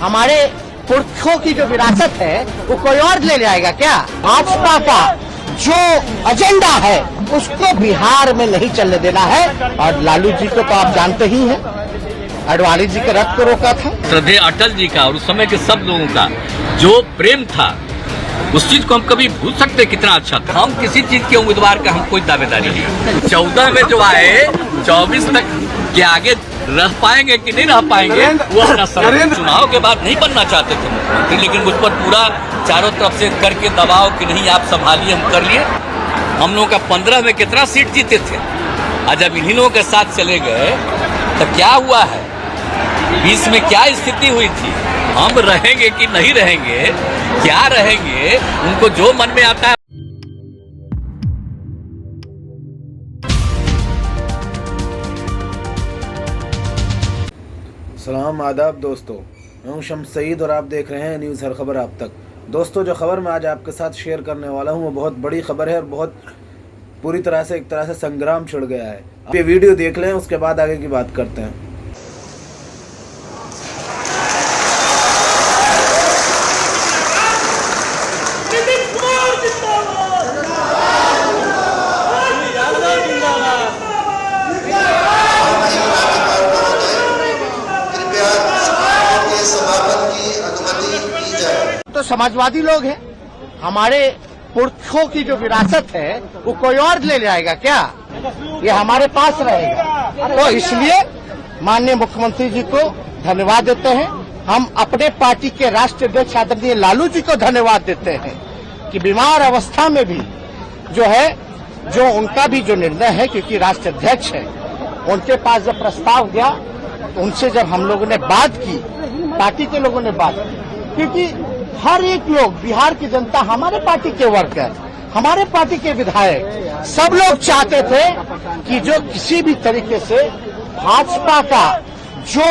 हमारे पुरखों की जो विरासत है वो कोई और ले जाएगा क्या? भाजपा का जो एजेंडा है उसको बिहार में नहीं चलने देना है। और लालू जी को तो आप जानते ही हैं, आडवाणी जी के रथ को रोका था। श्रद्धेय अटल जी का और उस समय के सब लोगों का जो प्रेम था उस चीज को हम कभी भूल सकते कितना अच्छा था। हम किसी चीज के उम्मीदवार का हम कोई दावेदारी नहीं। 14 में जो आए 24 तक के आगे रह पाएंगे कि नहीं रह पाएंगे वो अपना समय। चुनाव के बाद नहीं बनना चाहते थे मुख्यमंत्री, लेकिन मुझ पर पूरा चारों तरफ से करके दबाव कि नहीं आप संभालिए, हम कर लिए। हम लोगों का 15 में कितना सीट जीते थे, आज जब इन्हीं लोगों के साथ चले गए तो क्या हुआ है, 20 में क्या स्थिति हुई थी। हम रहेंगे कि नहीं रहेंगे, क्या रहेंगे, उनको जो मन में आता है। सलाम आदाब दोस्तों, मैं हूं शम्स सईद और आप देख रहे हैं न्यूज़ हर खबर आप तक। दोस्तों, जो खबर मैं आज आपके साथ शेयर करने वाला हूं वो बहुत बड़ी खबर है और बहुत पूरी तरह से एक तरह से संग्राम छिड़ गया है। आप ये वीडियो देख लें, उसके बाद आगे की बात करते हैं। तो समाजवादी लोग हैं, हमारे पुरखों की जो विरासत है वो कोई और ले जाएगा क्या? ये हमारे पास रहेगा। तो इसलिए माननीय मुख्यमंत्री जी को धन्यवाद देते हैं। हम अपने पार्टी के राष्ट्रीय अध्यक्ष आदरणीय लालू जी को धन्यवाद देते हैं कि बीमार अवस्था में भी जो है, जो उनका भी जो निर्णय है, क्योंकि राष्ट्रीय अध्यक्ष है, उनके पास जब प्रस्ताव गया तो उनसे जब हम लोगों ने बात की, पार्टी के लोगों ने बात की, क्योंकि हर एक लोग, बिहार की जनता, हमारे पार्टी के वर्कर, हमारे पार्टी के विधायक, सब लोग चाहते थे कि जो किसी भी तरीके से भाजपा का जो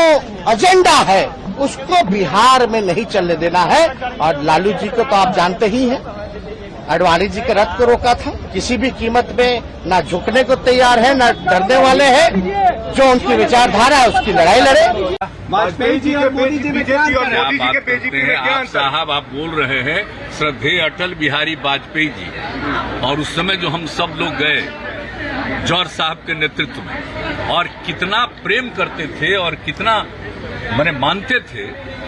एजेंडा है उसको बिहार में नहीं चलने देना है। और लालू जी को तो आप जानते ही हैं, आडवाणी जी के रथ को रोका था। किसी भी कीमत में ना झुकने को तैयार है, ना डरने वाले हैं। जो उनकी विचारधारा है उसकी लड़ाई लड़े। वाजपेयी जी और मोदी जी में क्या आप साहब आप बोल रहे हैं श्रद्धेय अटल बिहारी वाजपेयी जी, और उस समय जो हम सब लोग गए जौहर साहब के नेतृत्व में, और कितना प्रेम करते थे और कितना मानते थे,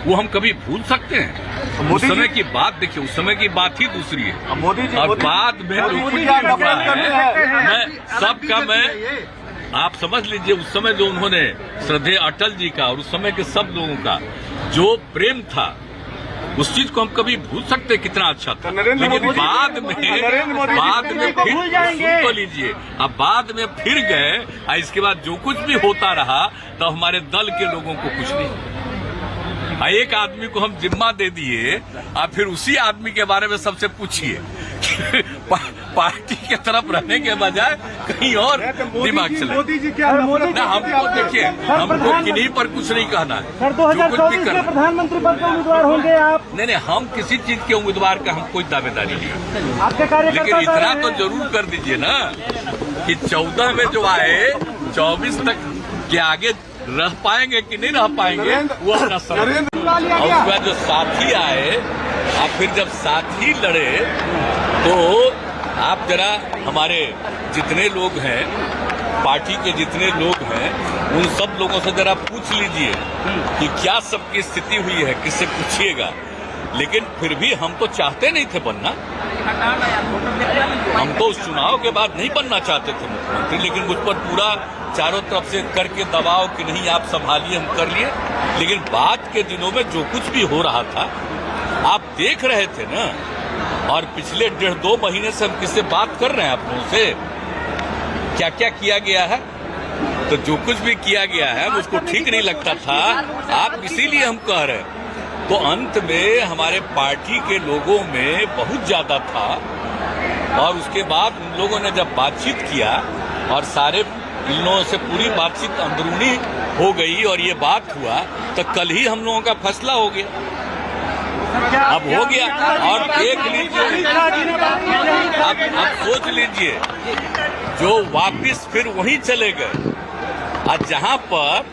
वो हम कभी भूल सकते हैं? उस समय की बात देखिए, उस समय की बात ही दूसरी है। मोदी जी और बाद में जो कुछ भी हुआ है, मैं सबका आप समझ लीजिए, उस समय जो उन्होंने श्रद्धेय अटल जी का और उस समय के सब लोगों का जो प्रेम था उस चीज को हम कभी भूल सकते कितना अच्छा था। लेकिन बाद में फिर सुन तो लीजिए, अब बाद में फिर गए, इसके बाद जो कुछ भी होता रहा तो हमारे दल के लोगों को कुछ नहीं। एक आदमी को हम जिम्मा दे दिए, आप फिर उसी आदमी के बारे में सबसे पूछिए पार्टी के तरफ रहने के बजाय कहीं और दिमाग चले। मोदी जी क्या ना, हमको देखिए, हमको किन्हीं पर कुछ नहीं कहना है। सर, 2024 के प्रधानमंत्री पद के उम्मीदवार होंगे आप? नहीं, हम किसी चीज के उम्मीदवार का हम कोई दावेदारी नहीं। आपके कार्यकर्ता, लेकिन इतना तो जरूर कर दीजिए ना कि 14 में जो आए 24 तक के आगे रह पाएंगे कि नहीं रह पाएंगे वो अपना समय। और उसके बाद जो साथी आए, आप फिर जब साथी लड़े तो आप जरा हमारे जितने लोग हैं, पार्टी के जितने लोग हैं, उन सब लोगों से जरा पूछ लीजिए कि क्या सबकी स्थिति हुई है, किससे पूछिएगा। लेकिन फिर भी हम तो चाहते नहीं थे बनना, हम तो उस चुनाव के बाद नहीं बनना चाहते थे मुख्यमंत्री, लेकिन मुझ पर पूरा चारों तरफ से करके दबाव कि नहीं आप संभालिए, हम कर लिए। लेकिन बाद के दिनों में जो कुछ भी हो रहा था आप देख रहे थे ना, और पिछले 1.5-2 महीने से हम किससे बात कर रहे हैं आप लोगों से, क्या क्या किया गया है। तो जो कुछ भी किया गया है मुझको ठीक नहीं लगता था, आप इसीलिए हम कह रहे हैं। तो अंत में हमारे पार्टी के लोगों में बहुत ज्यादा था, और उसके बाद उन लोगों ने जब बातचीत किया और सारे इन लोगों से पूरी बातचीत अंदरूनी हो गई और ये बात हुआ, तो कल ही हम लोगों का फैसला हो गया। अब हो गया, और देख लीजिए, अब सोच लीजिए, जो वापिस फिर वहीं चले गए, और जहां पर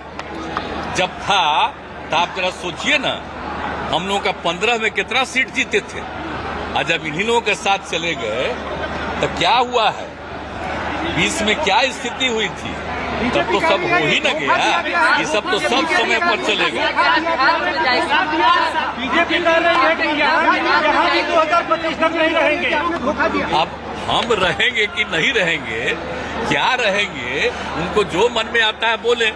जब था तो आप जरा सोचिए ना हम लोगों का 15 में कितना सीट जीते थे, और जब इन्हीं लोगों के साथ चले गए तो क्या हुआ है, 20 में क्या स्थिति हुई थी, तब तो सब हो ही न गया। ये सब तो सब समय पर चलेगा। बीजेपी कह रही है कि यहाँ भी 2025 तक नहीं रहेंगे। अब हम रहेंगे कि नहीं रहेंगे, क्या रहेंगे, उनको जो मन में आता है बोले,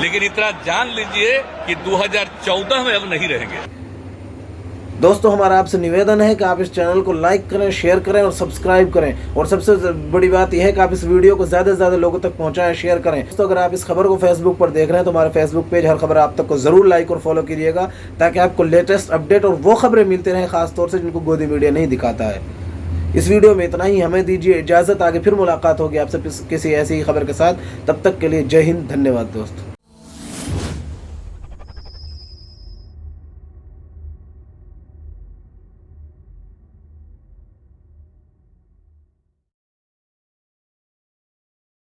लेकिन इतना जान लीजिए कि 2014 में अब नहीं रहेंगे। दोस्तों, हमारा आपसे निवेदन है कि आप इस चैनल को लाइक करें, शेयर करें और सब्सक्राइब करें, और सबसे बड़ी बात यह है कि आप इस वीडियो को ज़्यादा से ज़्यादा लोगों तक पहुंचाएं, शेयर करें। दोस्तों, अगर आप इस खबर को फेसबुक पर देख रहे हैं तो हमारा फेसबुक पेज हर खबर आप तक को ज़रूर लाइक और फॉलो कीजिएगा, ताकि आपको लेटेस्ट अपडेट और वो खबरें मिलती रहें, खासतौर से जिनको गोदी मीडिया नहीं दिखाता है। इस वीडियो में इतना ही, हमें दीजिए इजाज़त। आगे फिर मुलाकात होगी आपसे किसी ऐसी ही खबर के साथ। तब तक के लिए जय हिंद, धन्यवाद दोस्तों।